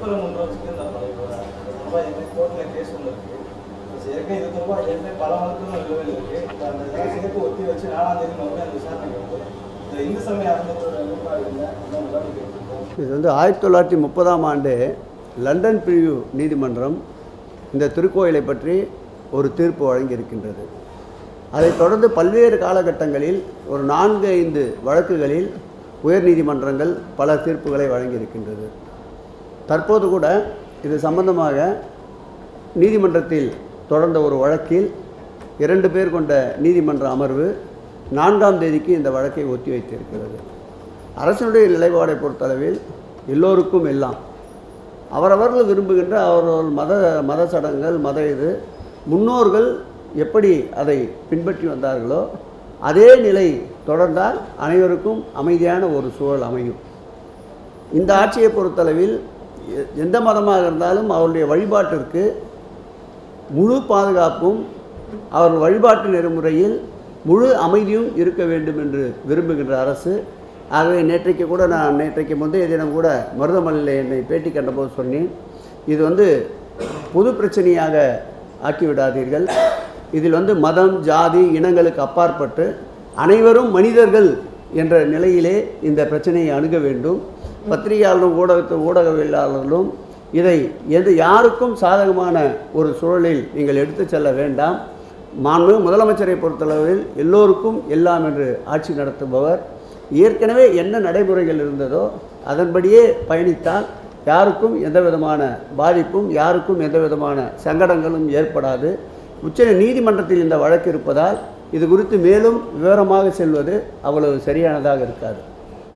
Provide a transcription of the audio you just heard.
திருப்பரங்குன்றத்துக்கு கோர்ட்டில் கேஸ் ஒன்று இருக்குது. ஏற்கனவே இது தொடர்பாக ஏற்கனவே பல வழக்குகள் நிலுவையில் இருக்குது. இப்போ அந்த இதெல்லாம் சேர்த்து ஒத்தி வச்சு 4ஆம் தேதி மறுபடியும் அந்த விசாரணைக்கு வந்து இந்த இந்து சமய அறநிலையத்தோட நிர்வாகிகள் அந்த நடவடிக்கை எடுத்திருக்கோம். இது 1930ஆம் ஆண்டு லண்டன் பிரிவு நீதிமன்றம் இந்த திருக்கோயிலை பற்றி ஒரு தீர்ப்பு வழங்கியிருக்கின்றது. அதைத் தொடர்ந்து பல்வேறு காலகட்டங்களில் ஒரு 4-5 வழக்குகளில் உயர் நீதிமன்றங்கள் பல தீர்ப்புகளை வழங்கியிருக்கின்றது. தற்போது கூட இது சம்பந்தமாக நீதிமன்றத்தில் தொடர்ந்த ஒரு வழக்கில் 2 பேர் கொண்ட நீதிமன்ற அமர்வு 4ஆம் தேதிக்கு இந்த வழக்கை ஒத்தி வைத்திருக்கிறது. அரசினுடைய நிலைப்பாடை பொறுத்தளவில் எல்லோருக்கும் எல்லாம் அவரவர்கள் விரும்புகின்ற அவர்கள் மத சடங்குகள் முன்னோர்கள் எப்படி அதை பின்பற்றி வந்தார்களோ அதே நிலை தொடர்ந்தால் அனைவருக்கும் அமைதியான ஒரு சூழல் அமையும். இந்த ஆட்சியை பொறுத்தளவில் எந்த மதமாக இருந்தாலும் அவருடைய வழிபாட்டிற்கு முழு பாதுகாப்பும் அவர் வழிபாட்டு நெறிமுறையில் முழு அமைதியும் இருக்க வேண்டும் என்று விரும்புகின்ற அரசு. ஆகவே நேற்றைக்கு முந்தைய தினம் கூட மருதமலையில் என்னை பேட்டி கண்டபோது சொன்னேன், இது பொது பிரச்சனையாக ஆக்கிவிடாதீர்கள். இதில் மதம், ஜாதி, இனங்களுக்கு அப்பாற்பட்டு அனைவரும் மனிதர்கள் என்ற நிலையிலே இந்த பிரச்சனையை அணுக வேண்டும். பத்திரிகையாளரும் ஊடகவியலாளர்களும் இதை யாருக்கும் சாதகமான ஒரு சூழலில் நீங்கள் எடுத்து செல்ல வேண்டாம். முதலமைச்சரை பொறுத்தளவில் எல்லோருக்கும் எல்லாம் என்று ஆட்சி நடத்துபவர். ஏற்கனவே என்ன நடைமுறைகள் இருந்ததோ அதன்படியே பயணித்தால் யாருக்கும் எந்த விதமான பாதிப்பும் யாருக்கும் எந்த விதமான சங்கடங்களும் ஏற்படாது. உச்ச நீதிமன்றத்தில் இந்த வழக்கு இருப்பதால் இது குறித்து மேலும் விவரமாக செல்வது அவ்வளவு சரியானதாக இருக்காது.